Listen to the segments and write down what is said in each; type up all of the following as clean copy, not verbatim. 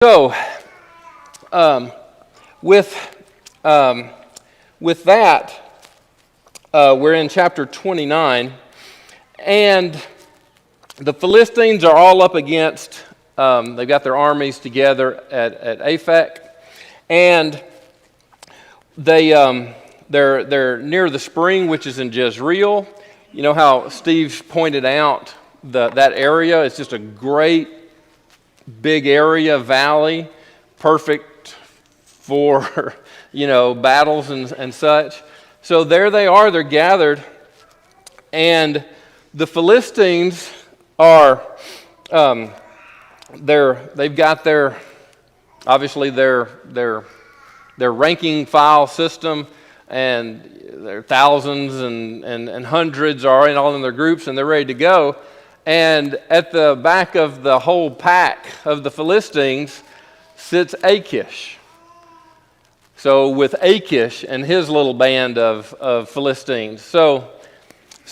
So, um, with um, with that, we're in chapter 29, and the Philistines are all up against. They've got their armies together at Aphek, and they're near the spring, which is in Jezreel. You know how Steve pointed out that area is just a great big area, valley, perfect for, battles and such. So there they are, they're gathered, and the Philistines are, they've got obviously their ranking file system, and their thousands and hundreds are all in their groups, and they're ready to go. And at the back of the whole pack of the Philistines sits Achish. So with Achish and his little band of Philistines. So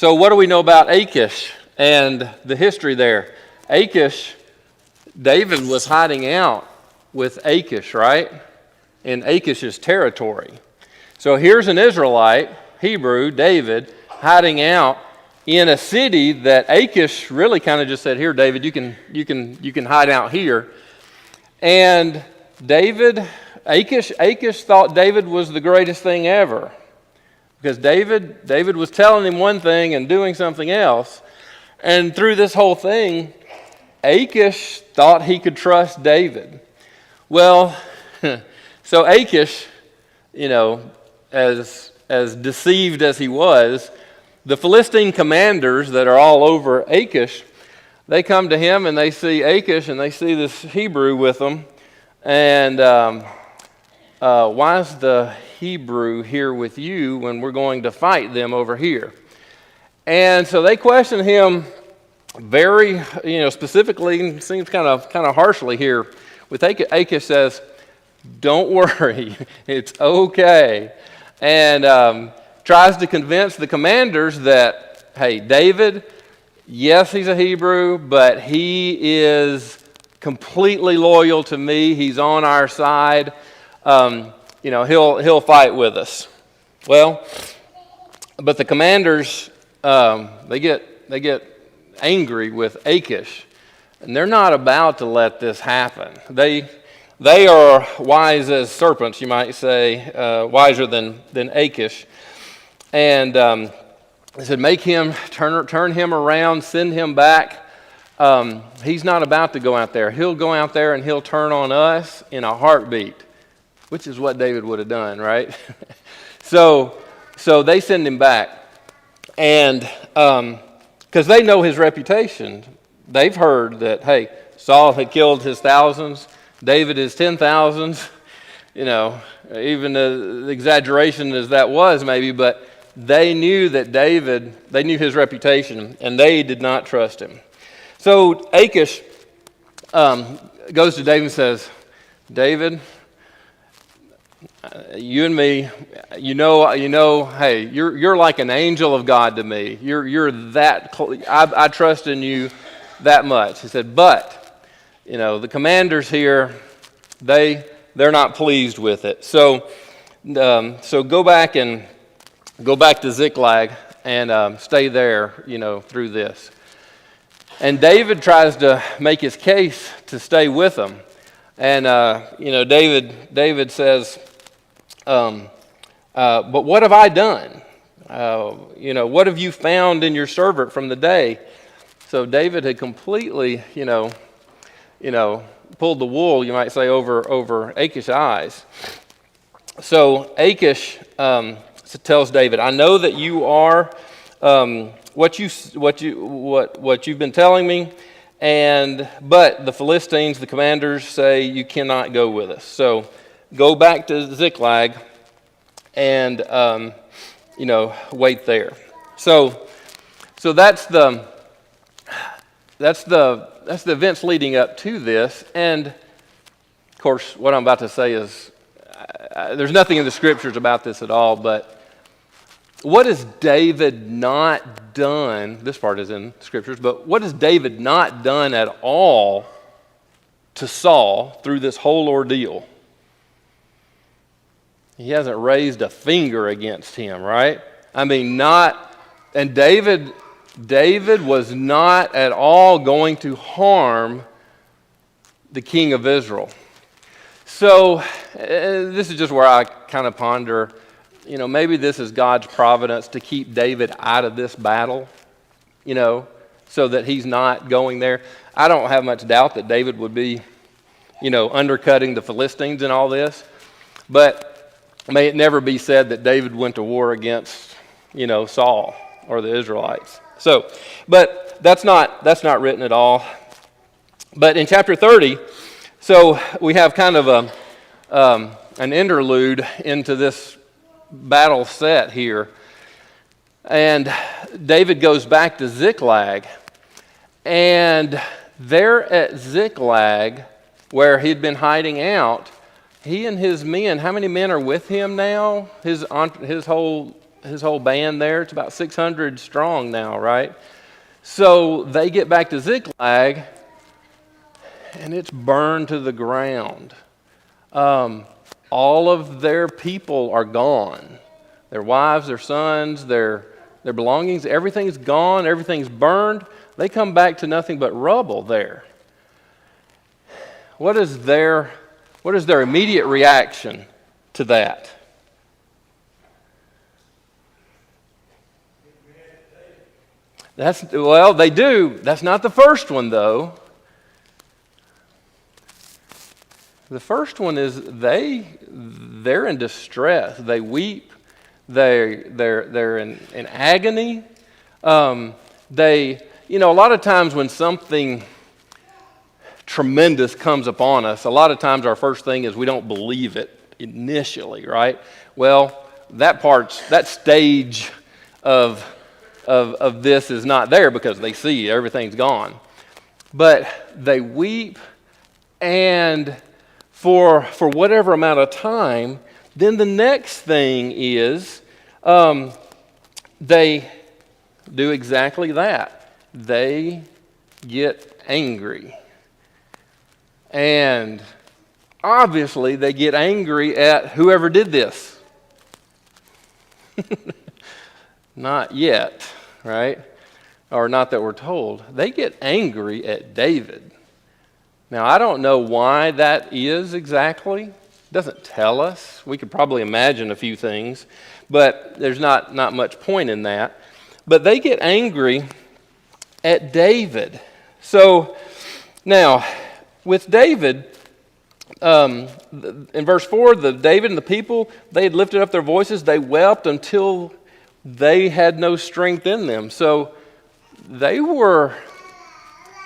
what do we know about Achish and the history there? Achish, David was hiding out with Achish, right? In Achish's territory. So here's an Israelite, Hebrew, David, hiding out in a city that Achish really kind of just said, "Here, David, you can hide out here." And Achish thought David was the greatest thing ever, because David was telling him one thing and doing something else. And through this whole thing, Achish thought he could trust David. Well, so Achish, as deceived as he was, the Philistine commanders that are all over Achish, they come to him and they see Achish and they see this Hebrew with them. And why is the Hebrew here with you when we're going to fight them over here? And so they question him very, specifically, seems kind of harshly here. With Achish says, "Don't worry, it's okay." And tries to convince the commanders that, hey, David, yes, he's a Hebrew, but he is completely loyal to me. He's on our side. He'll fight with us. Well, but the commanders, they get angry with Achish, and they're not about to let this happen. They are wise as serpents, you might say, wiser than Achish. And they said, make him, turn him around, send him back. He's not about to go out there. He'll go out there and he'll turn on us in a heartbeat, which is what David would have done, right? So they send him back. And because they know his reputation. They've heard that, hey, Saul had killed his thousands, David his 10,000s. Even the exaggeration as that was maybe, but they knew that they knew his reputation, and they did not trust him. So Achish goes to David and says, "David, you and me, hey, you're like an angel of God to me. You're that close. I trust in you that much." He said, "But, the commanders here, they're not pleased with it. So go back to Ziklag and stay there, through this." And David tries to make his case to stay with them. And, David says, "But what have I done? What have you found in your servant from the day?" So David had completely, pulled the wool, you might say, over Achish's eyes. So Achish tells David, "I know that you are what you've been telling me, but the Philistines, the commanders, say you cannot go with us. So go back to Ziklag and wait there." So that's the events leading up to this. And of course, what I'm about to say is there's nothing in the scriptures about this at all, but what has David not done? This part is in scriptures, but what has David not done at all to Saul through this whole ordeal. He hasn't raised a finger against him, right? I mean, and David was not at all going to harm the king of Israel. So this is just where I kind of ponder, maybe this is God's providence to keep David out of this battle, so that he's not going there. I don't have much doubt that David would be, undercutting the Philistines and all this. But may it never be said that David went to war against, Saul or the Israelites. So, but that's not written at all. But in chapter 30, so we have kind of an interlude into this battle set here. And David goes back to Ziklag. And there at Ziklag, where he'd been hiding out, he and his men, how many men are with him now? His whole band there, it's about 600 strong now, right? So they get back to Ziklag, and it's burned to the ground. All of their people are gone. Their wives, their sons, their belongings, everything's gone, everything's burned. They come back to nothing but rubble there. What is their immediate reaction to that? They do. That's not the first one, though. The first one is they're in distress. They weep. They're in agony. A lot of times when something tremendous comes upon us, a lot of times our first thing is we don't believe it initially, right? Well, that stage of this is not there because they see everything's gone. But they weep, and for whatever amount of time, then the next thing is they do exactly that. They get angry. And obviously they get angry at whoever did this. Not yet, right? Or not that we're told. They get angry at David. Now, I don't know why that is exactly. It doesn't tell us. We could probably imagine a few things, but there's not much point in that. But they get angry at David. So, now, with David, in verse 4, David and the people, they had lifted up their voices. They wept until they had no strength in them. So, they were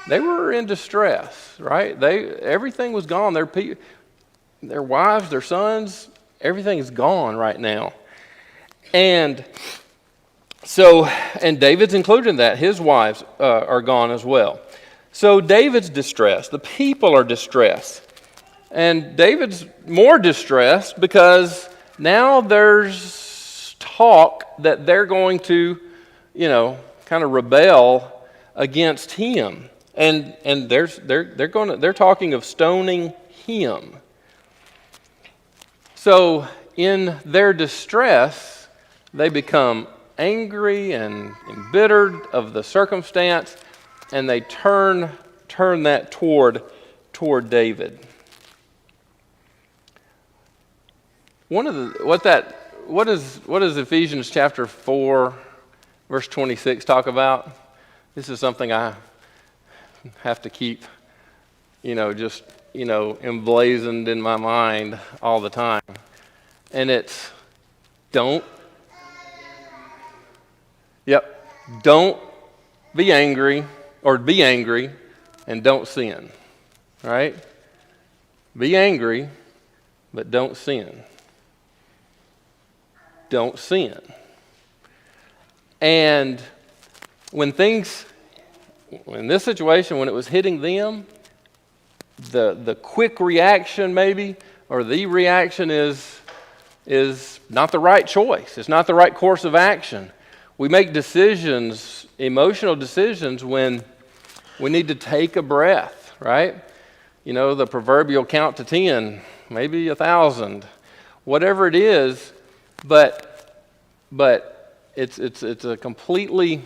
in distress, right? Everything was gone. Their wives, their sons, everything is gone right now. And David's included in that. His wives are gone as well. So David's distressed. The people are distressed. And David's more distressed because now there's talk that they're going to, kind of rebel against him. And they're talking of stoning him. So in their distress, they become angry and embittered of the circumstance, and they turn that toward David. What does Ephesians chapter 4, verse 26 talk about? This is something I have to keep, emblazoned in my mind all the time. And it's don't be angry, or be angry and don't sin. Right? Be angry, but don't sin. Don't sin. And in this situation, when it was hitting them, the quick reaction maybe, or the reaction is not the right choice. It's not the right course of action. We make emotional decisions when we need to take a breath, right? the proverbial count to 10, maybe 1,000, whatever it is, but it's a completely,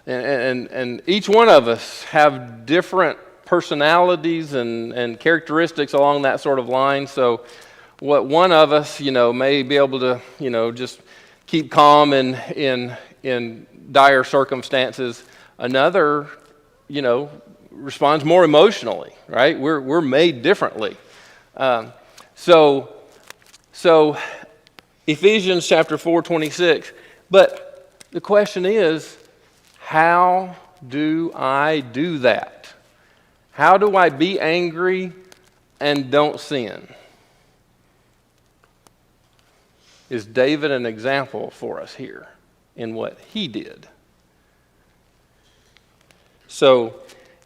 and each one of us have different personalities and characteristics along that sort of line. So what one of us, may be able to, just keep calm in dire circumstances, another, responds more emotionally, right? We're made differently. So Ephesians chapter 4:26. But the question is, how do I do that? How do I be angry and don't sin? Is David an example for us here in what he did? So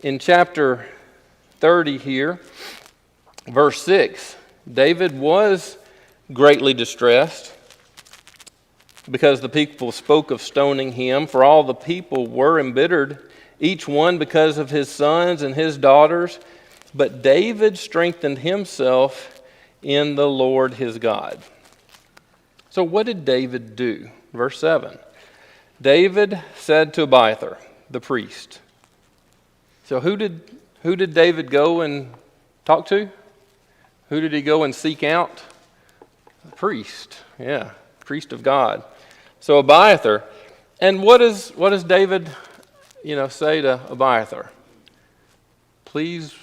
in chapter 30 here, verse 6, David was greatly distressed because the people spoke of stoning him, for all the people were embittered, each one because of his sons and his daughters. But David strengthened himself in the Lord his God. So what did David do? Verse 7. David said to Abiathar, the priest. So who did David go and talk to? Who did he go and seek out? The priest. Yeah, priest of God. So Abiathar. And what does David, say to Abiathar? Please,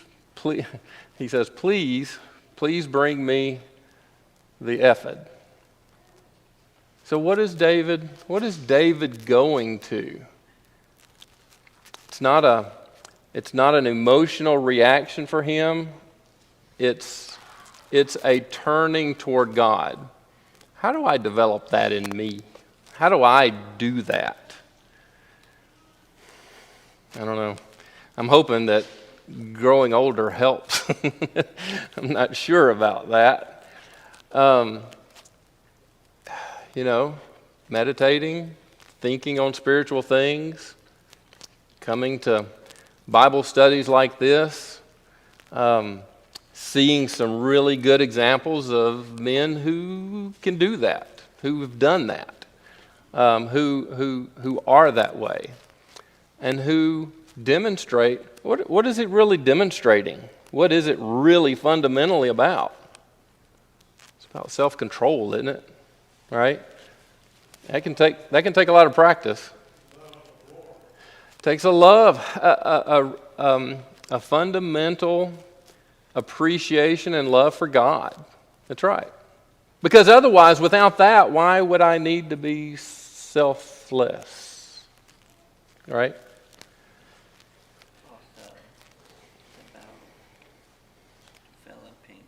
he says, please bring me the ephod. So what is David going to? It's not an emotional reaction for him. It's a turning toward God. How do I develop that in me? How do I do that? I don't know. I'm hoping that growing older helps. I'm not sure about that. Meditating, thinking on spiritual things, coming to Bible studies like this, seeing some really good examples of men who can do that, who have done that, who are that way, and who demonstrate. What is it really demonstrating? What is it really fundamentally about? It's about self-control, isn't it? Right? That can take a lot of practice. It takes a love, a fundamental appreciation and love for God. That's right. Because otherwise, without that, why would I need to be selfless? Right? Also, it's about developing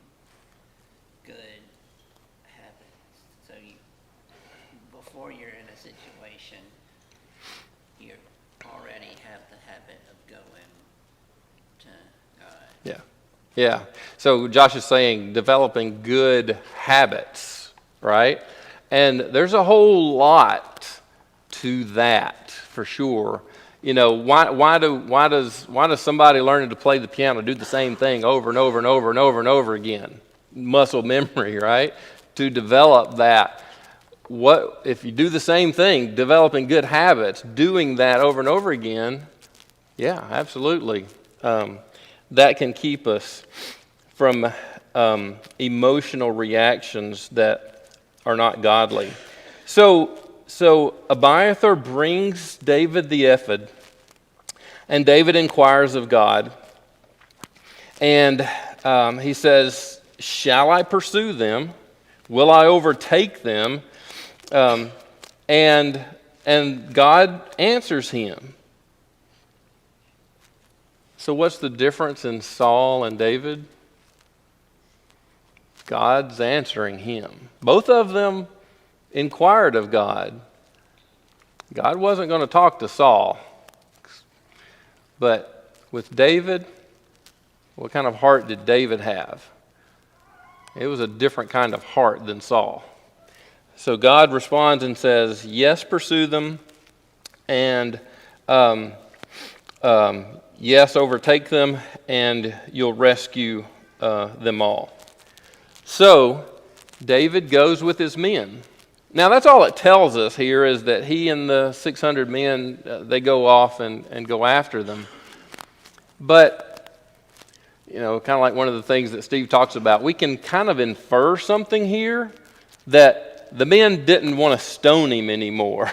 good habits. So before you're in a situation, you already have the habit of going to God. Yeah. So Josh is saying developing good habits, right? And there's a whole lot to that for sure. Why does somebody learning to play the piano do the same thing over and over and over and over and over again? Muscle memory, right? To develop that. What if you do the same thing, developing good habits, doing that over and over again? Yeah, absolutely. That can keep us from emotional reactions that are not godly. So Abiathar brings David the ephod, and David inquires of God, and he says, "Shall I pursue them? Will I overtake them?" And God answers him. So what's the difference in Saul and David? God's answering him. Both of them inquired of God. God wasn't going to talk to Saul. But with David, what kind of heart did David have? It was a different kind of heart than Saul. So God responds and says, "Yes, pursue them, and Yes, overtake them, and you'll rescue them all. So David goes with his men. Now that's all it tells us here, is that he and the 600 men, they go off and go after them. But, kind of like one of the things that Steve talks about, we can kind of infer something here, that the men didn't want to stone him anymore.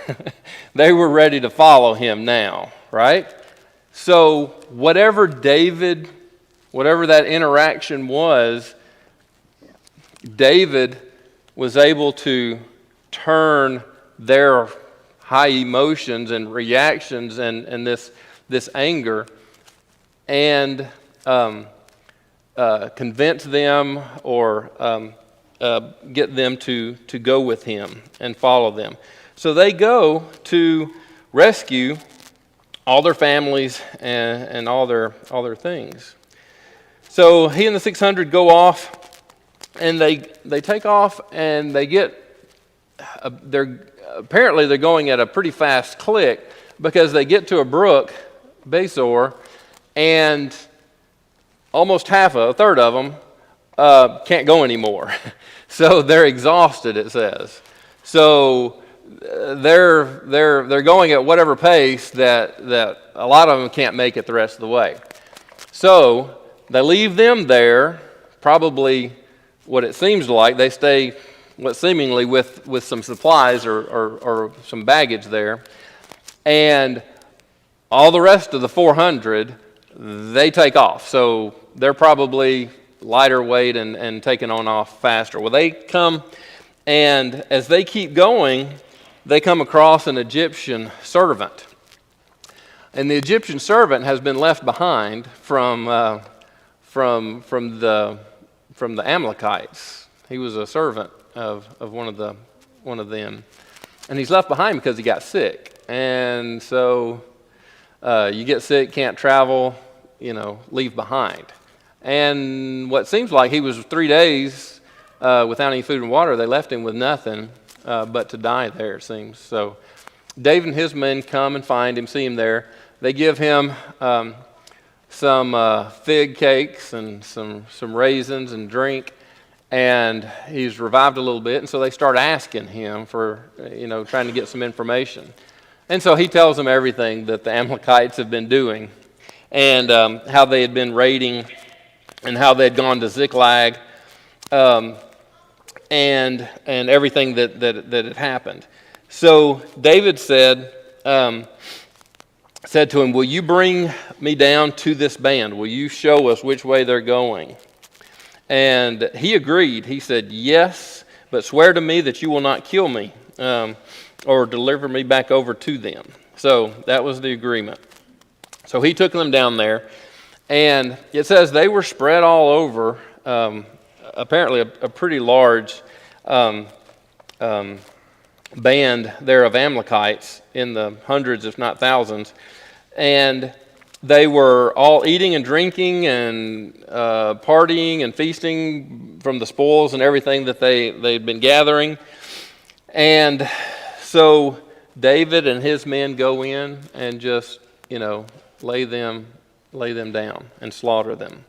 They were ready to follow him now, right? So whatever that interaction was, David was able to turn their high emotions and reactions and this anger and convince them or get them to go with him and follow them. So they go to rescue all their families and all their things. So he and the 600 go off, and they take off, and they're going at a pretty fast click, because they get to a brook, Besor, and almost a third of them can't go anymore. So they're exhausted, it says. So they're going at whatever pace that a lot of them can't make it the rest of the way. So they leave them there, probably what it seems like. They stay seemingly with some supplies or some baggage there. And all the rest of the 400, they take off. So they're probably lighter weight and taking off faster. Well, they come, and as they keep going, they come across an Egyptian servant. And the Egyptian servant has been left behind from the Amalekites. He was a servant of one of them, and he's left behind because he got sick. And so you get sick, can't travel, leave behind. And what seems like he was 3 days without any food and water. They left him with nothing but to die there, it seems. So David and his men come and find him, see him there. They give him some fig cakes and some raisins and drink, and he's revived a little bit. And so they start asking him for, trying to get some information. And so he tells them everything that the Amalekites have been doing, and how they had been raiding, and how they had gone to Ziklag, and everything that had happened. So David said to him, "Will you bring me down to this band? Will you show us which way they're going?" And he agreed. He said, "Yes, but swear to me that you will not kill me or deliver me back over to them." So that was the agreement. So he took them down there, and it says they were spread all over, apparently a pretty large band there of Amalekites, in the hundreds if not thousands, and they were all eating and drinking and partying and feasting from the spoils and everything that they'd been gathering. And so David and his men go in and just lay them down and slaughter them.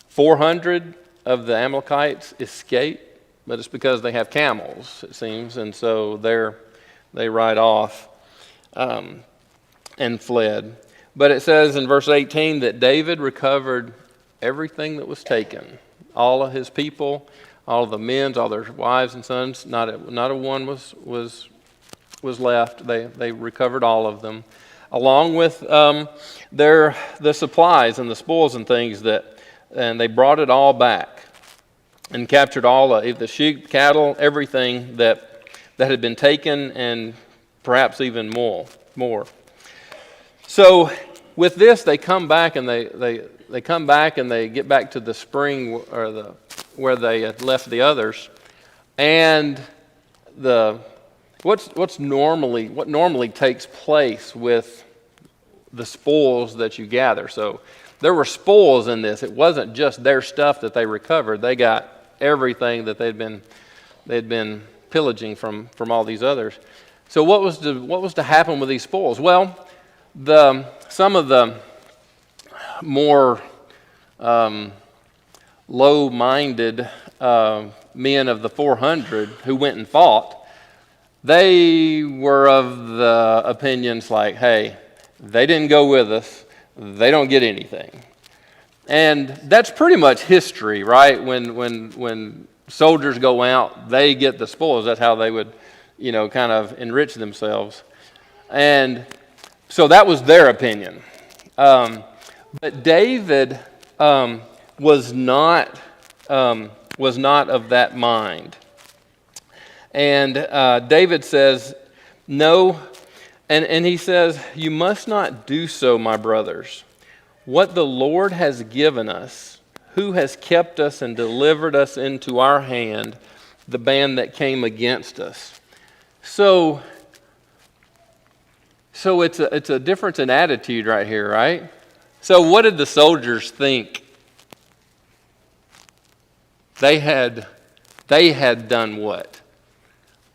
400 of the Amalekites escape, but it's because they have camels, it seems, and so they ride off and fled. But it says in verse 18 that David recovered everything that was taken, all of his people, all of the men, all their wives and sons. Not a one was left. They recovered all of them, along with the supplies and the spoils and things and they brought it all back and captured all of the sheep, cattle, everything that had been taken, and perhaps even more. So with this, they come back and they come back and they get back to the spring or where they had left the others, and what normally takes place with the spoils that you gather. So there were spoils in this. It wasn't just their stuff that they recovered. They got everything that they'd been pillaging from all these others. So what was to happen with these spoils? Well, some of the more low-minded men of the 400 who went and fought, they were of the opinions like, hey, they didn't go with us, they don't get anything. And that's pretty much history, right? When soldiers go out, they get the spoils. That's how they would, kind of enrich themselves. And so that was their opinion. But David was not of that mind. And David says, no, and he says, you must not do so, my brothers. What the Lord has given us, who has kept us and delivered us into our hand, the band that came against us. So it's a difference in attitude right here, right? So what did the soldiers think? They had done what?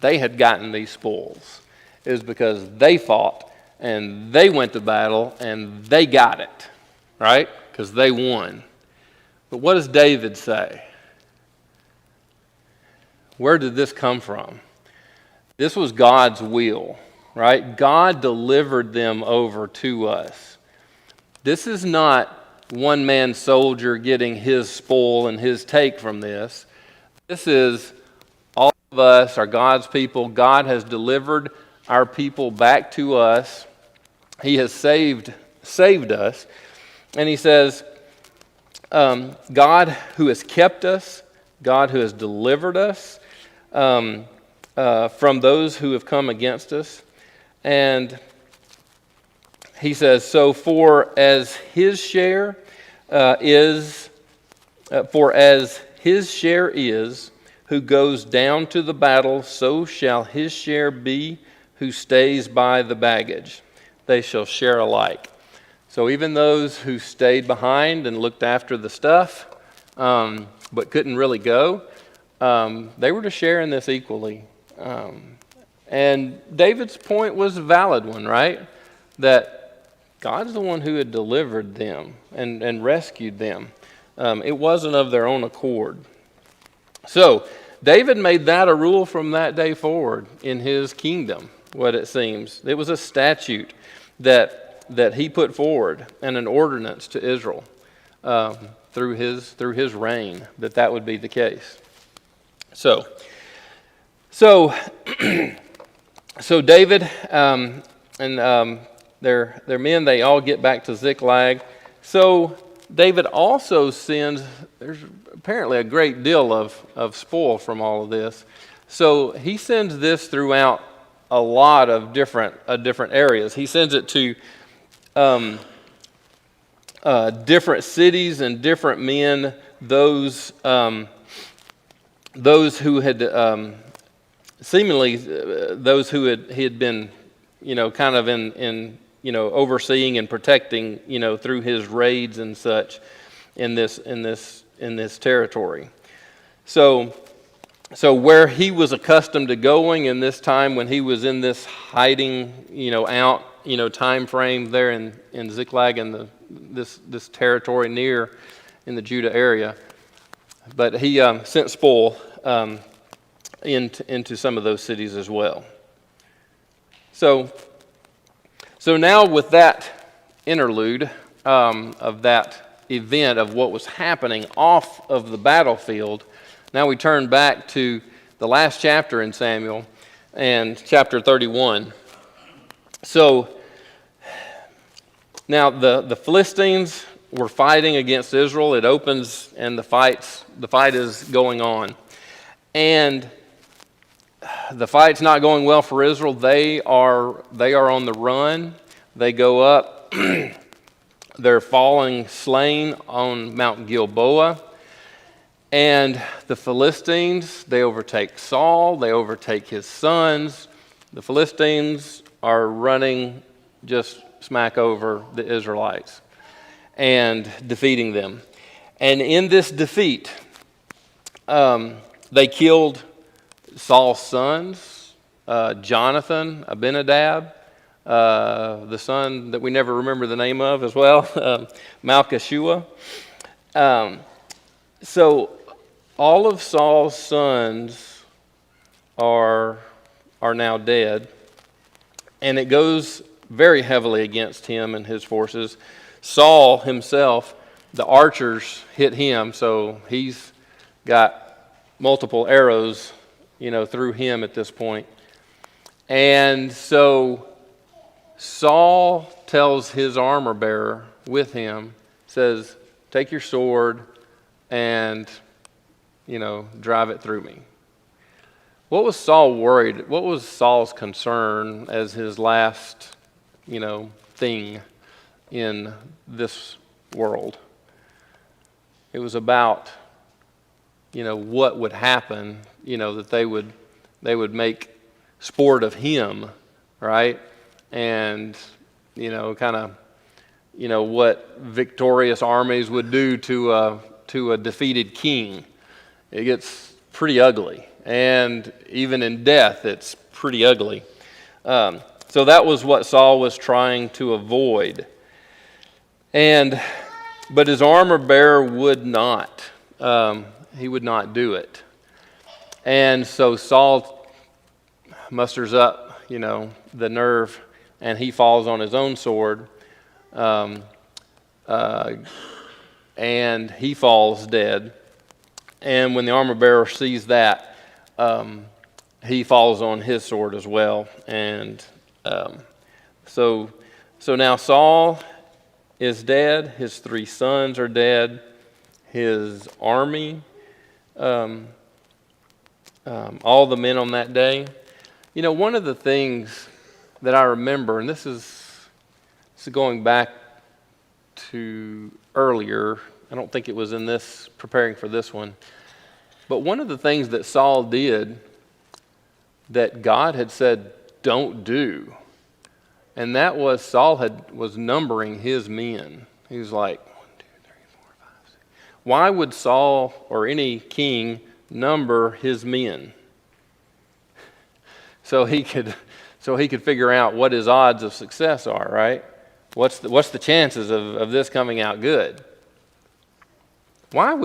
They had gotten these spoils. It was because they fought and they went to battle and they got it, right? Because they won. But what does David say? Where did this come from? This was God's will, right? God delivered them over to us. This is not one man soldier getting his spoil and his take from this. This is all of us are God's people. God has delivered our people back to us. He has saved us. And he says, God who has kept us, God who has delivered us from those who have come against us. And he says, so for as his share is who goes down to the battle, so shall his share be who stays by the baggage. They shall share alike. So even those who stayed behind and looked after the stuff, but couldn't really go, they were to share in this equally. And David's point was a valid one, right? That God's the one who had delivered them and rescued them. It wasn't of their own accord. So David made that a rule from that day forward in his kingdom, what it seems. It was a statute that he put forward and an ordinance to Israel through his reign, that would be the case. So David and their men, they all get back to Ziklag. So David also sends, there's apparently a great deal of spoil from all of this. So he sends this throughout a lot of different areas. He sends it to different cities and different men, those who had seemingly those who he had been, kind of in overseeing and protecting, through his raids and such in this territory. So where he was accustomed to going in this time when he was in this hiding, out, time frame there in Ziklag and this territory near in the Judah area, but he sent spoil into some of those cities as well. So now with that interlude of that event of what was happening off of the battlefield, now we turn back to the last chapter in Samuel and chapter 31. So now the Philistines were fighting against Israel. It opens and the fight is going on. And the fight's not going well for Israel. They are on the run. They go up. They're falling slain on Mount Gilboa. And the Philistines, they overtake Saul. They overtake his sons. The Philistines are running just smack over the Israelites and defeating them. And in this defeat, they killed Saul's sons, Jonathan, Abinadab, the son that we never remember the name of as well, Malchishua. So all of Saul's sons are now dead, and it goes very heavily against him and his forces. Saul himself, the archers hit him, so he's got multiple arrows, through him at this point. And so Saul tells his armor bearer with him, says, take your sword and, drive it through me. What was Saul worried? What was Saul's concern as his last, thing in this world? It was about, what would happen, that they would make sport of him, right? And, what victorious armies would do to a defeated king. It gets pretty ugly. And even in death, it's pretty ugly. So that was what Saul was trying to avoid. But his armor bearer would not. He would not do it. And so Saul musters up, the nerve, and he falls on his own sword. And he falls dead. And when the armor bearer sees that, he falls on his sword as well. And so now Saul is dead. His 3 sons are dead. His army, all the men on that day. One of the things that I remember, and this is going back to earlier, I don't think it was in this, preparing for this one, but one of the things that Saul did that God had said, don't do, and that was Saul was numbering his men. He was like, 1, 2, 3, 4, 5, 6. Why would Saul or any king number his men? So he could figure out what his odds of success are, right? What's the chances of this coming out good? Why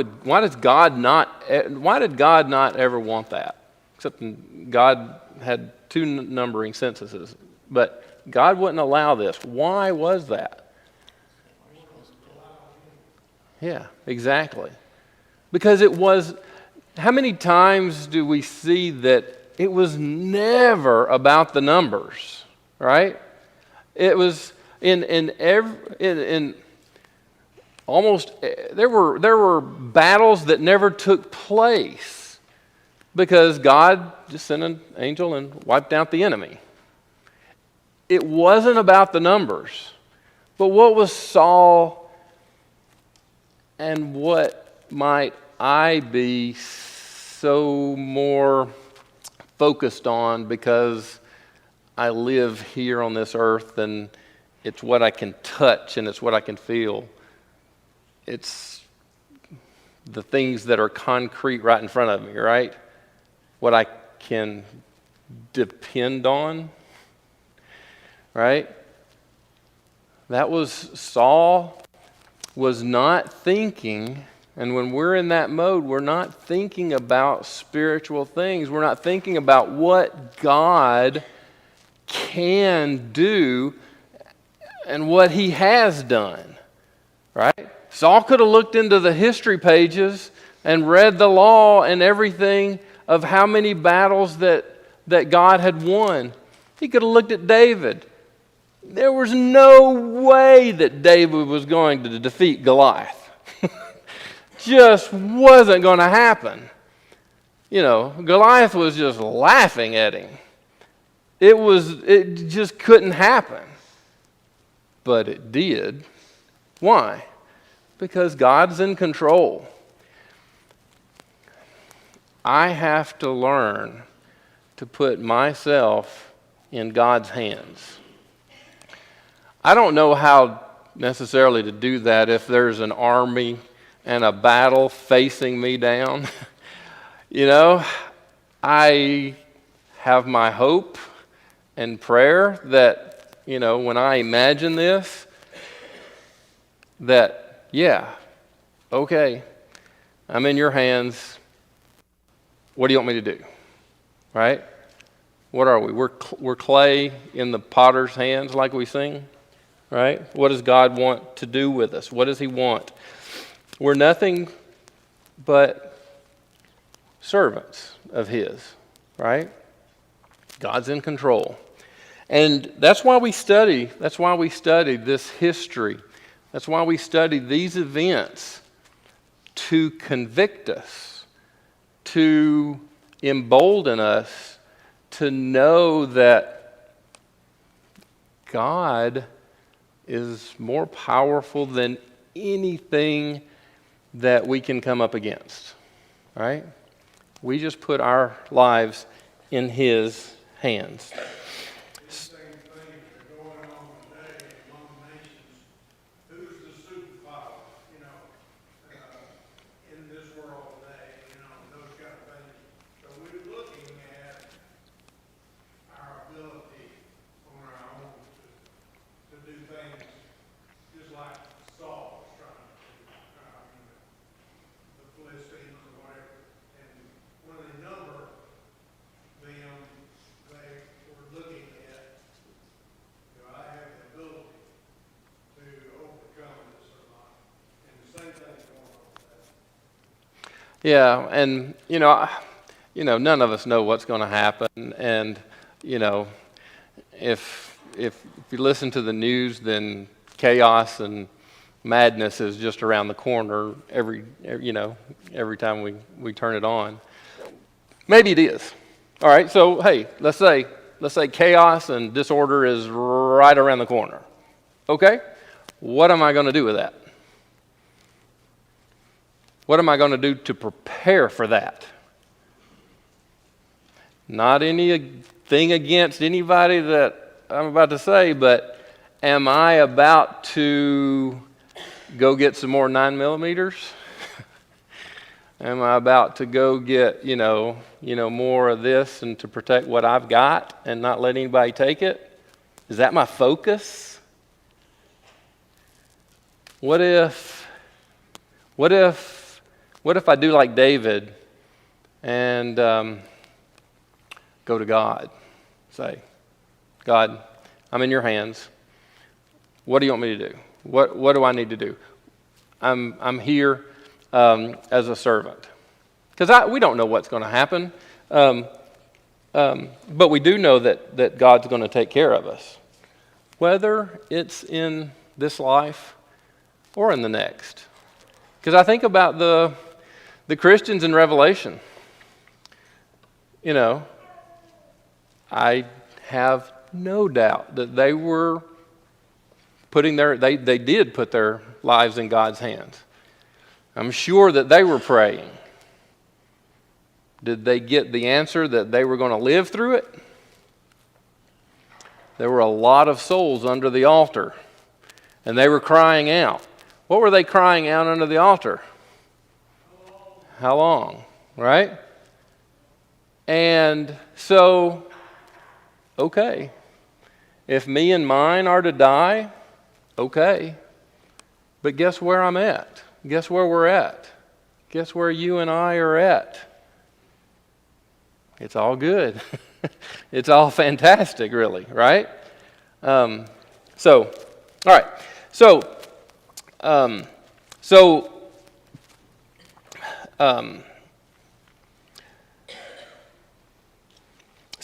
did God not ever want that? Except God had 2 numbering censuses, but God wouldn't allow this. Why was that? Yeah, exactly. Because it was, how many times do we see that it was never about the numbers, right? It was in almost, there were battles that never took place because God just sent an angel and wiped out the enemy. It wasn't about the numbers. But what was Saul, and what might I be so more focused on because I live here on this earth and it's what I can touch and it's what I can feel. It's the things that are concrete right in front of me, right? What I can depend on, right? That was Saul was not thinking, and when we're in that mode, we're not thinking about spiritual things. We're not thinking about what God can do and what he has done, right? Saul could have looked into the history pages and read the law and everything of how many battles that God had won. He could have looked at David. There was no way that David was going to defeat Goliath. Just wasn't going to happen. Goliath was just laughing at him. It just couldn't happen. But it did. Why? Because God's in control. I have to learn to put myself in God's hands. I don't know how necessarily to do that if there's an army and a battle facing me down. I have my hope and prayer that, when I imagine this, that, yeah, okay, I'm in your hands. What do you want me to do? Right? What are we? We're clay in the potter's hands, like we sing. Right? What does God want to do with us? What does he want? We're nothing but servants of his. Right? God's in control. And that's why we study this history. That's why we study these events, to convict us, to embolden us to know that God is more powerful than anything that we can come up against. Right? We just put our lives in his hands. Yeah, and none of us know what's going to happen, and if you listen to the news, then chaos and madness is just around the corner every time we turn it on. Maybe it is. All right, so hey, let's say chaos and disorder is right around the corner. Okay, what am I going to do with that? What am I going to do to prepare for that? Not anything against anybody that I'm about to say, but am I about to go get some more 9mm? Am I about to go get, more of this and to protect what I've got and not let anybody take it? Is that my focus? What if I do like David and go to God? Say, God, I'm in your hands. What do you want me to do? What do I need to do? I'm here as a servant. Because we don't know what's going to happen. But we do know that God's going to take care of us. Whether it's in this life or in the next. Because I think about the Christians in Revelation. I have no doubt that they were they did put their lives in God's hands. I'm sure that they were praying. Did they get the answer that they were going to live through it? There were a lot of souls under the altar, and they were crying out. What were they crying out under the altar? How long? Right? And so, okay. If me and mine are to die, okay. But guess where I'm at? Guess where we're at? Guess where you and I are at? It's all good. It's all fantastic, really, right? All right. So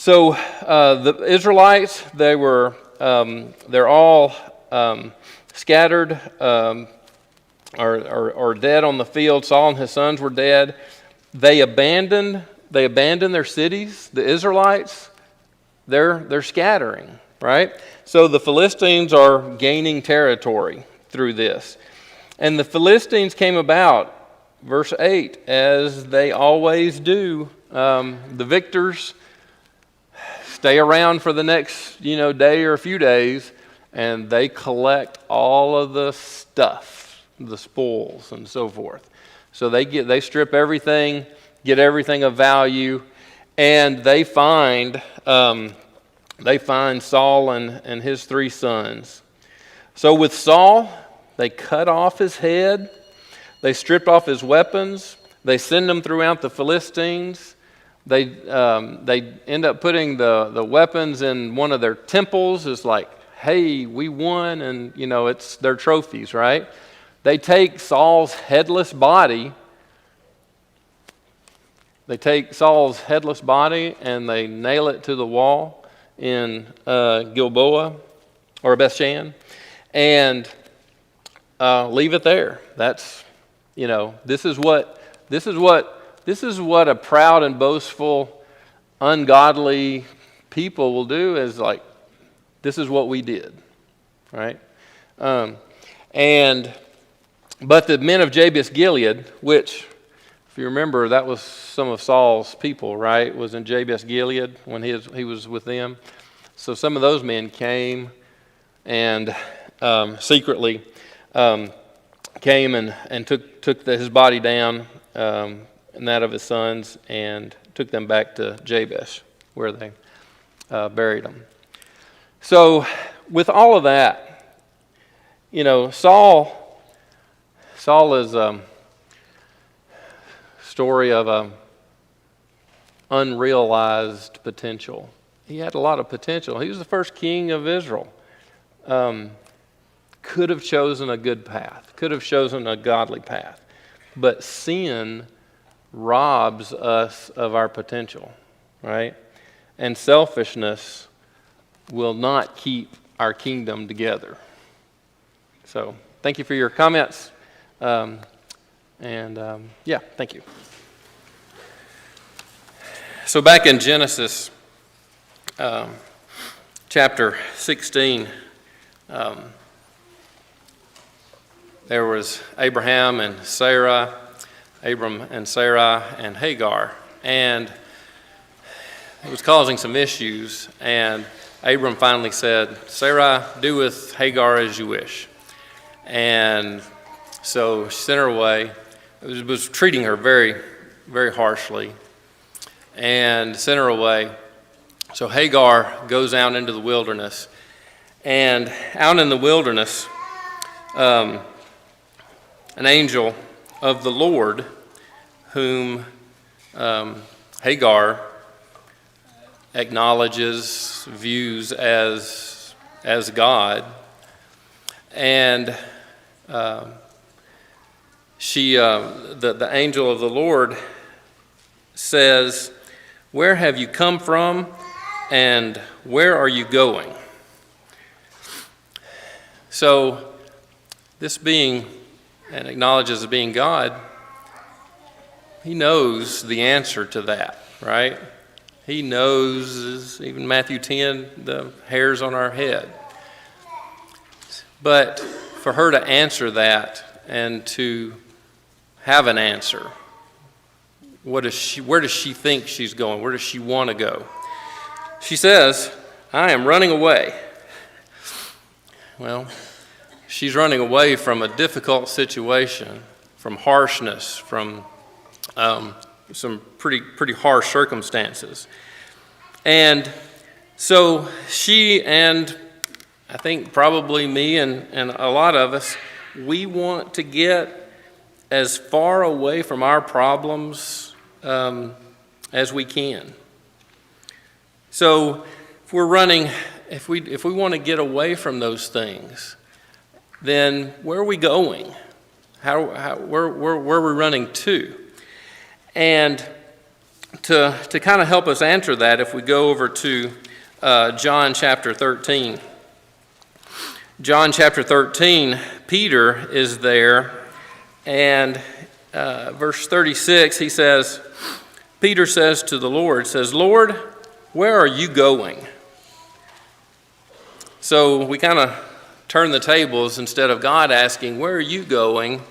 the Israelites, they're all scattered or dead on the field. Saul and his sons were dead. They abandoned their cities. The Israelites, they're scattering, right? So the Philistines are gaining territory through this. And the Philistines came about, verse 8, as they always do. The victors stay around for the next, day or a few days, and they collect all of the stuff, the spoils and so forth. So they strip everything, get everything of value, and they find they find Saul and his 3 sons. So with Saul, they cut off his head, they stripped off his weapons, they send them throughout the Philistines. They end up putting the weapons in one of their temples. It's like, hey, we won, and it's their trophies, right? They take Saul's headless body. They take Saul's headless body and they nail it to the wall in Gilboa or Bethshan, and leave it there. That's, this is what a proud and boastful, ungodly people will do. Is like, this is what we did, right? But the men of Jabesh Gilead, which, if you remember, that was some of Saul's people, right? Was in Jabesh Gilead when he was with them. So some of those men came and secretly came and took his body down, and that of his sons, and took them back to Jabesh, where they buried them. So with all of that, Saul is a story of unrealized potential. He had a lot of potential. He was the first king of Israel. Could have chosen a good path, could have chosen a godly path. But sin robs us of our potential, right? And selfishness will not keep our kingdom together. So thank you for your comments. Thank you. So back in Genesis chapter 16, there was Abram and Sarai and Hagar, and it was causing some issues, and Abram finally said, "Sarai, do with Hagar as you wish." And so she sent her away. It was treating her very, very harshly, and sent her away. So Hagar goes out into the wilderness, and out in the wilderness, an angel of the Lord, whom Hagar acknowledges, views as God, and the angel of the Lord says, "Where have you come from, and where are you going?" So this being, and acknowledges as being God, he knows the answer to that, right? He knows, even Matthew 10, the hairs on our head. But for her to answer that and to have an answer, where does she think she's going? Where does she want to go? She says, "I am running away." Well, she's running away from a difficult situation, from harshness, from some pretty harsh circumstances. And so she, and I think probably me and a lot of us, we want to get as far away from our problems as we can. So if we're running, if we want to get away from those things, then where are we going? Where are we running to? And to kind of help us answer that, if we go over to John chapter 13. John chapter 13, Peter is there, and verse 36, he says, Peter says to the Lord, says, "Lord, where are you going?" So we kind of turn the tables. Instead of God asking, "Where are you going?"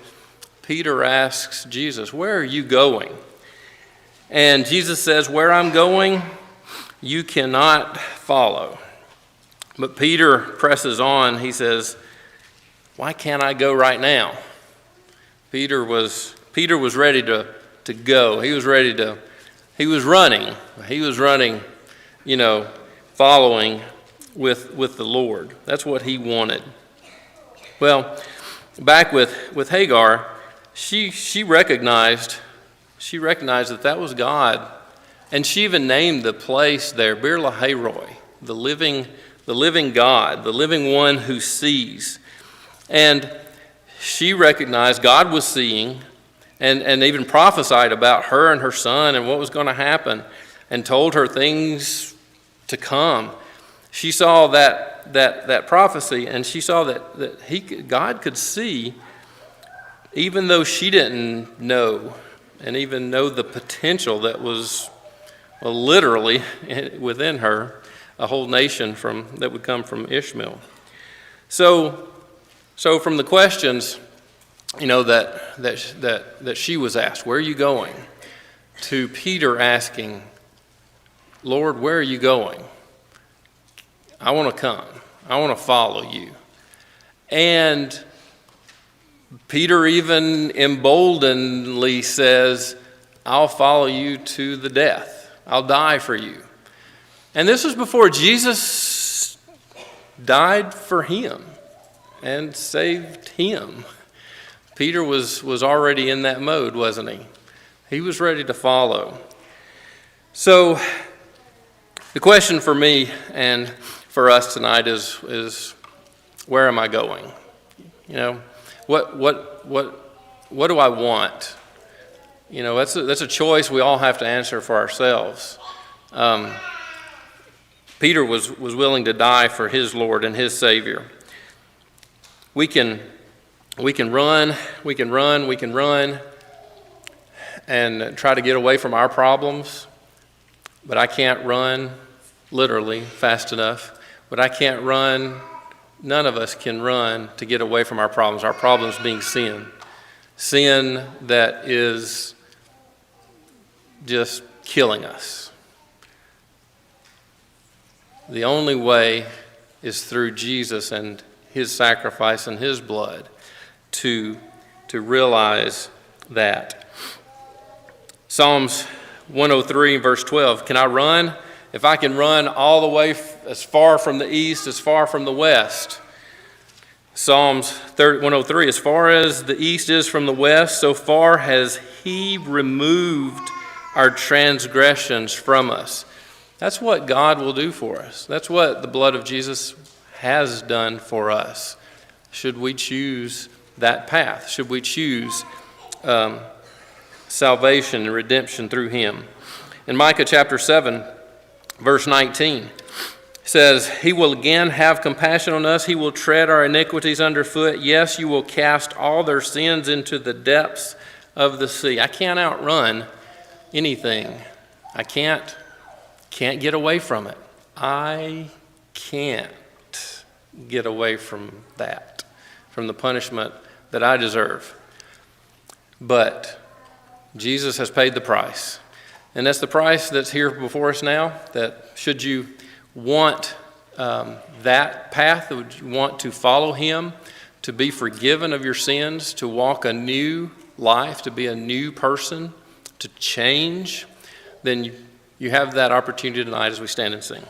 Peter asks Jesus, "Where are you going?" And Jesus says, "Where I'm going, you cannot follow." But Peter presses on. He says, "Why can't I go right now?" Peter was ready to go. He was running, following with the Lord. That's what he wanted. Well, back with Hagar, she recognized that was God, and she even named the place there Beer Lahai Roi, the living God, the living one who sees. And she recognized God was seeing, and even prophesied about her and her son and what was going to happen, and told her things to come. She saw that prophecy, and she saw that God could see, even though she didn't know, and even know the potential that was literally within her, a whole nation that would come from Ishmael. So from the questions, that she was asked, where are you going? To Peter asking, Lord, where are you going? I want to come. I want to follow you. And Peter even emboldenedly says, I'll follow you to the death. I'll die for you. And this was before Jesus died for him and saved him. Peter was already in that mode, wasn't he? He was ready to follow. So the question for me and for us tonight is where am I going? What do I want? That's a choice we all have to answer for ourselves. Peter was willing to die for his Lord and his Savior. We can run and try to get away from our problems, but I can't run literally fast enough. But I can't run, none of us can run to get away from our problems being sin. Sin that is just killing us. The only way is through Jesus and his sacrifice and his blood to realize that. Psalms 103, verse 12, can I run? If I can run all the way as far from the east, as far from the west. Psalms 103, as far as the east is from the west, so far has he removed our transgressions from us. That's what God will do for us. That's what the blood of Jesus has done for us. Should we choose that path? Should we choose salvation and redemption through him? In Micah chapter 7, verse 19 says, he will again have compassion on us. He will tread our iniquities underfoot. Yes, you will cast all their sins into the depths of the sea. I can't outrun anything. I can't get away from it. I can't get away from that, from the punishment that I deserve. But Jesus has paid the price. And that's the price that's here before us now, that should you want that path, would you want to follow him, to be forgiven of your sins, to walk a new life, to be a new person, to change, then you have that opportunity tonight as we stand and sing.